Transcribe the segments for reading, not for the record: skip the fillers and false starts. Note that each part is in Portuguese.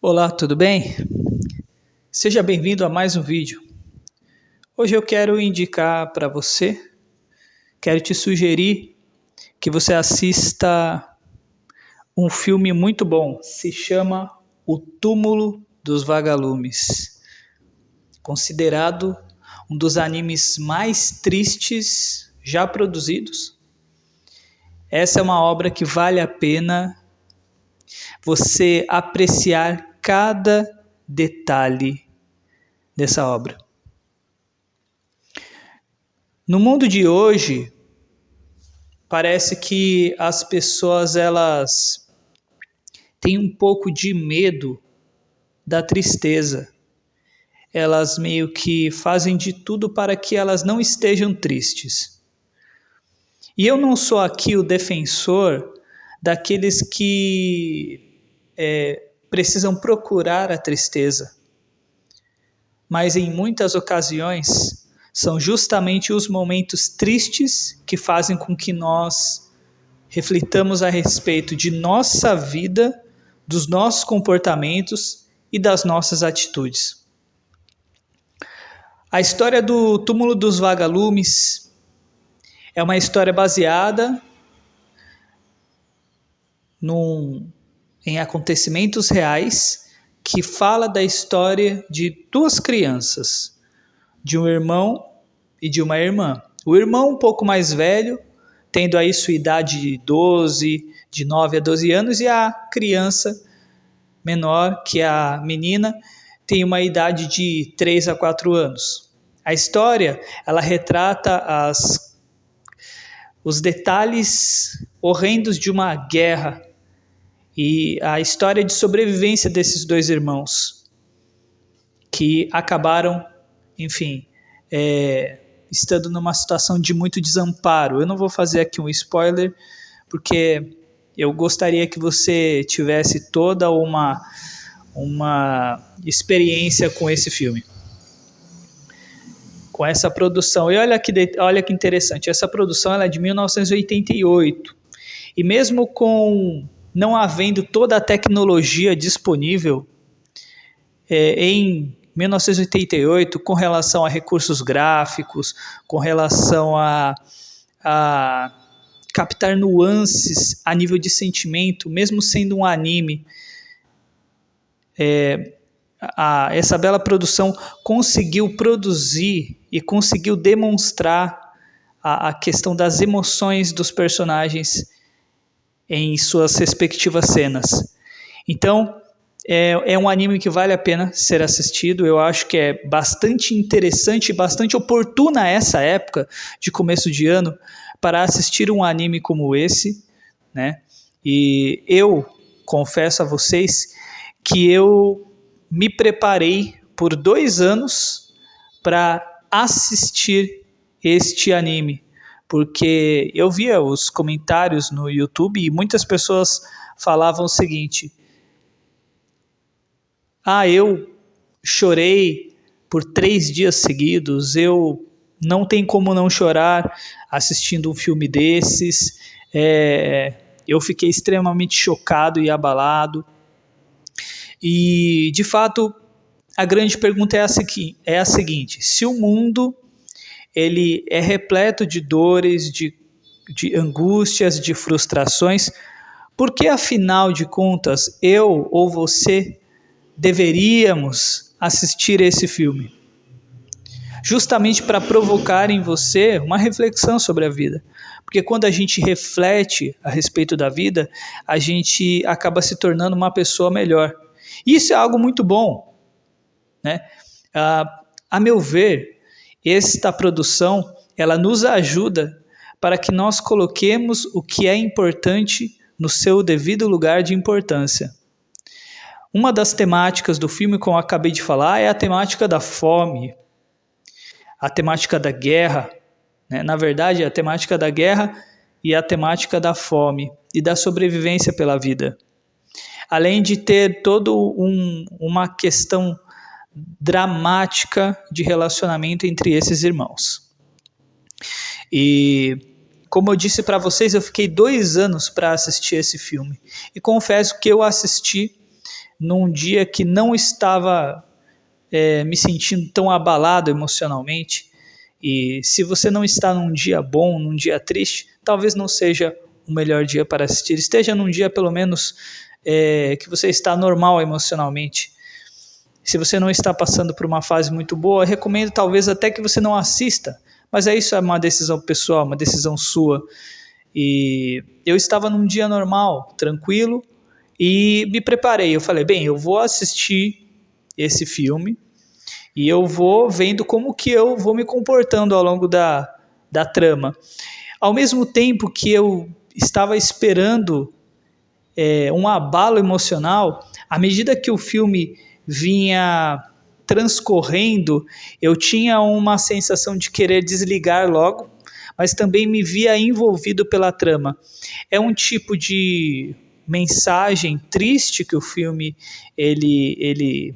Olá, tudo bem? Seja bem-vindo a mais um vídeo. Hoje eu quero indicar para você, quero te sugerir que você assista um filme muito bom. Se chama O Túmulo dos Vagalumes, considerado um dos animes mais tristes já produzidos. Essa é uma obra que vale a pena você apreciar cada detalhe dessa obra. No mundo de hoje, parece que as pessoas elas têm um pouco de medo da tristeza. Elas meio que fazem de tudo para que elas não estejam tristes. E eu não sou aqui o defensor daqueles que precisam procurar a tristeza. Mas em muitas ocasiões, são justamente os momentos tristes que fazem com que nós reflitamos a respeito de nossa vida, dos nossos comportamentos e das nossas atitudes. A história do Túmulo dos Vagalumes é uma história baseada em acontecimentos reais que fala da história de duas crianças, de um irmão e de uma irmã. O irmão um pouco mais velho, tendo aí sua idade de 9 a 12 anos, e a criança menor, que é a menina, tem uma idade de 3 a 4 anos. A história, ela retrata os detalhes horrendos de uma guerra e a história de sobrevivência desses dois irmãos, que acabaram, enfim, estando numa situação de muito desamparo. Eu não vou fazer aqui um spoiler, porque eu gostaria que você tivesse toda uma experiência com esse filme, com essa produção. E olha que interessante, essa produção ela é de 1988, e mesmo com não havendo toda a tecnologia disponível em 1988, com relação a recursos gráficos, com relação a captar nuances a nível de sentimento, mesmo sendo um anime, essa bela produção conseguiu produzir e conseguiu demonstrar a questão das emoções dos personagens em suas respectivas cenas. Então, é um anime que vale a pena ser assistido. Eu acho que é bastante interessante e bastante oportuna essa época de começo de ano para assistir um anime como esse, né? E eu confesso a vocês que eu me preparei por 2 anos para assistir este anime, porque eu via os comentários no YouTube e muitas pessoas falavam o seguinte: eu chorei por 3 dias seguidos, eu não tenho como não chorar assistindo um filme desses, eu fiquei extremamente chocado e abalado. E, de fato, a grande pergunta é a seguinte: se o mundo ele é repleto de dores, de angústias, de frustrações, por que, afinal de contas, eu ou você deveríamos assistir esse filme? Justamente para provocar em você uma reflexão sobre a vida. Porque quando a gente reflete a respeito da vida, a gente acaba se tornando uma pessoa melhor. Isso é algo muito bom, né? A meu ver, esta produção ela nos ajuda para que nós coloquemos o que é importante no seu devido lugar de importância. Uma das temáticas do filme, como eu acabei de falar, é a temática da fome, a temática da guerra, né? Na verdade, a temática da guerra e a temática da fome e da sobrevivência pela vida. Além de ter toda uma questão dramática de relacionamento entre esses irmãos. E, como eu disse para vocês, eu fiquei 2 anos para assistir esse filme. E confesso que eu assisti num dia que não estava me sentindo tão abalado emocionalmente. E se você não está num dia bom, num dia triste, talvez não seja o melhor dia para assistir. Esteja num dia, pelo menos, que você está normal emocionalmente. Se você não está passando por uma fase muito boa, recomendo talvez até que você não assista. Mas isso é uma decisão pessoal, uma decisão sua. E eu estava num dia normal, tranquilo, e me preparei. Eu falei, bem, eu vou assistir esse filme e eu vou vendo como que eu vou me comportando ao longo da trama. Ao mesmo tempo que eu estava esperando um abalo emocional, à medida que o filme vinha transcorrendo, eu tinha uma sensação de querer desligar logo, mas também me via envolvido pela trama. É um tipo de mensagem triste que o filme ele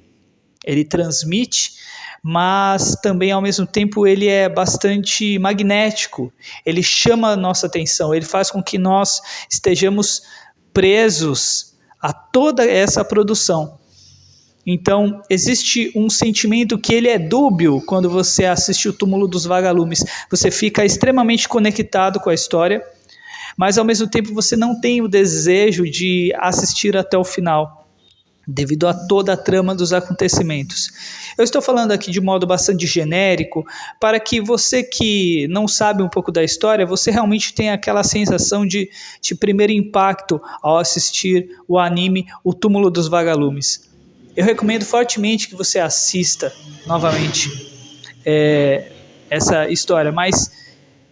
transmite, mas também ao mesmo tempo ele é bastante magnético, ele chama a nossa atenção, ele faz com que nós estejamos presos a toda essa produção. Então, existe um sentimento que ele é dúbio quando você assiste O Túmulo dos Vagalumes. Você fica extremamente conectado com a história, mas ao mesmo tempo você não tem o desejo de assistir até o final, devido a toda a trama dos acontecimentos. Eu estou falando aqui de modo bastante genérico, para que você que não sabe um pouco da história, você realmente tenha aquela sensação de primeiro impacto ao assistir o anime O Túmulo dos Vagalumes. Eu recomendo fortemente que você assista novamente essa história, mas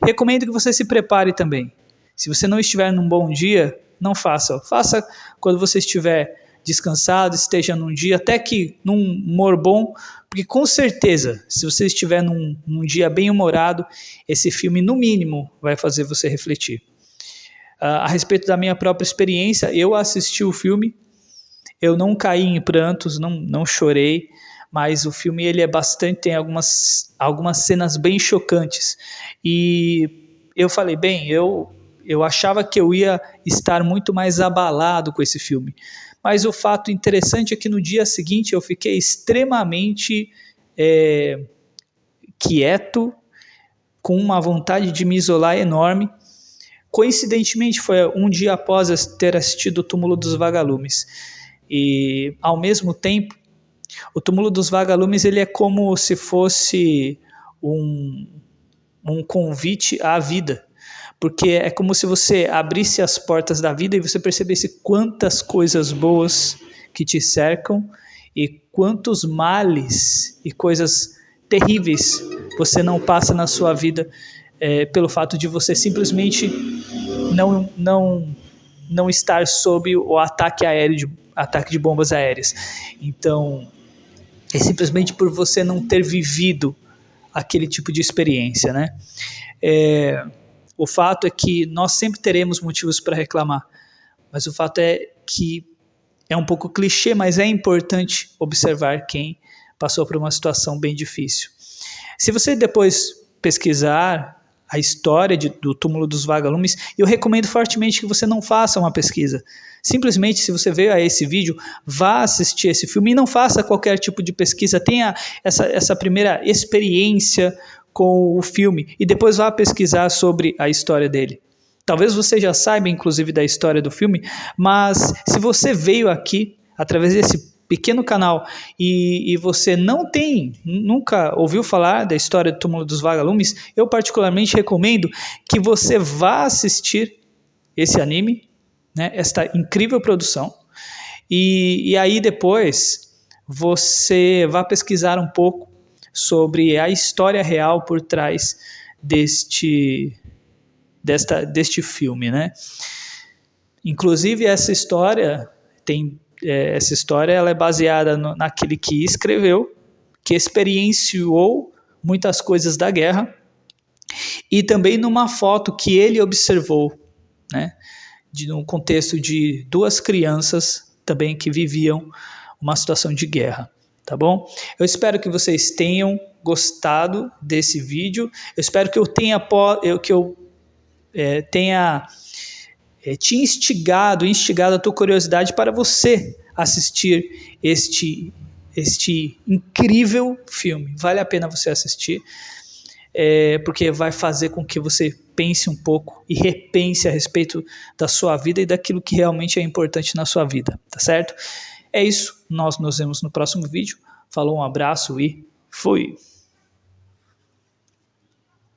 recomendo que você se prepare também. Se você não estiver num bom dia, não faça. Faça quando você estiver descansado, esteja num dia até que num humor bom, porque com certeza, se você estiver num dia bem humorado, esse filme no mínimo vai fazer você refletir. A respeito da minha própria experiência, eu assisti o filme, eu não caí em prantos, não chorei, mas o filme ele é bastante, tem algumas cenas bem chocantes. E eu falei, bem, eu achava que eu ia estar muito mais abalado com esse filme. Mas o fato interessante é que no dia seguinte eu fiquei extremamente quieto, com uma vontade de me isolar enorme. Coincidentemente, foi um dia após ter assistido O Túmulo dos Vagalumes. E, ao mesmo tempo, O Túmulo dos Vagalumes ele é como se fosse um convite à vida, porque é como se você abrisse as portas da vida e você percebesse quantas coisas boas que te cercam e quantos males e coisas terríveis você não passa na sua vida pelo fato de você simplesmente não estar sob o ataque de bombas aéreas. Então, é simplesmente por você não ter vivido aquele tipo de experiência, né? O fato é que nós sempre teremos motivos para reclamar, mas o fato é que é um pouco clichê, mas é importante observar quem passou por uma situação bem difícil. Se você depois pesquisar a história do Túmulo dos Vagalumes, eu recomendo fortemente que você não faça uma pesquisa. Simplesmente, se você veio a esse vídeo, vá assistir esse filme e não faça qualquer tipo de pesquisa. Tenha essa primeira experiência com o filme e depois vá pesquisar sobre a história dele. Talvez você já saiba, inclusive, da história do filme, mas se você veio aqui através desse pequeno canal e você nunca ouviu falar da história do Túmulo dos Vagalumes, eu particularmente recomendo que você vá assistir esse anime, né, esta incrível produção, e aí depois você vá pesquisar um pouco sobre a história real por trás deste filme, né? Inclusive essa história ela é baseada naquele que escreveu, que experienciou muitas coisas da guerra e também numa foto que ele observou, né? No contexto de duas crianças também que viviam uma situação de guerra. Tá bom? Eu espero que vocês tenham gostado desse vídeo. Eu espero que eu tenha instigado a tua curiosidade para você assistir este incrível filme. Vale a pena você assistir, porque vai fazer com que você pense um pouco e repense a respeito da sua vida e daquilo que realmente é importante na sua vida, tá certo? É isso, nós nos vemos no próximo vídeo. Falou, um abraço e fui!